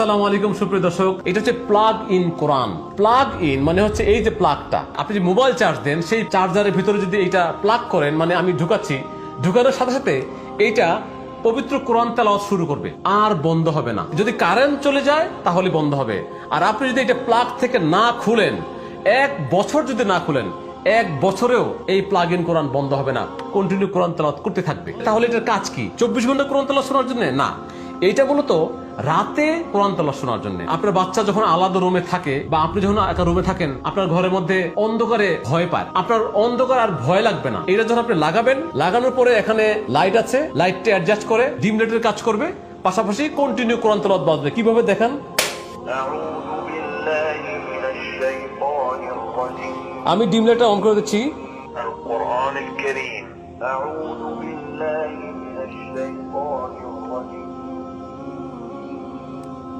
আসসালামু আলাইকুম সুপ্রিয় দর্শক, এটা হচ্ছে plug in Quran. Plug in মানে হচ্ছে এই যে প্লাগটা, আপনি যে মোবাইল চার্জ দেন সেই চার্জারের ভিতরে যদি এইটা প্লাগ করেন, মানে আমি ঢুকাচ্ছি, ঢুকানোর সাথে সাথে এইটা পবিত্র কোরআন তেলাওয়াত শুরু করবে, আর বন্ধ হবে না। যদি কারেন্ট চলে যায় তাহলে বন্ধ হবে। আর আপনি যদি এটা প্লাগ থেকে না খুলেন, 1 বছর যদি না খুলেন, 1 বছরেও এই প্লাগ ইন কোরআন বন্ধ হবে না, কন্টিনিউ কোরআন তেলাওয়াত করতে থাকবে। তাহলে এটার কাজ কি? 24 ঘন্টা কোরআন তেলাওয়াত শোনার জন্য না, এইটা মূলত রাতে কোরআন তেলাওয়াত শোনার জন্য। আপনার বাচ্চা যখন আলাদা রুমে থাকে বা আপনি যখন একা রুমে থাকেন, আপনার ঘরের মধ্যে অন্ধকারে ভয় পায়, আপনার অন্ধকার আর ভয় লাগবে না। এটা যখন আপনি লাগাবেন, লাগানোর পরে এখানে লাইট আছে, লাইটটা অ্যাডজাস্ট করে ডিম লাইটের কাজ করবে, পাশাপাশি কন্টিনিউ কোরআন তেলাওয়াত বাজবে। কিভাবে দেখান? আমি ডিম লাইটটা অন করে দিচ্ছি। القرآن الكريم أعوذ بالله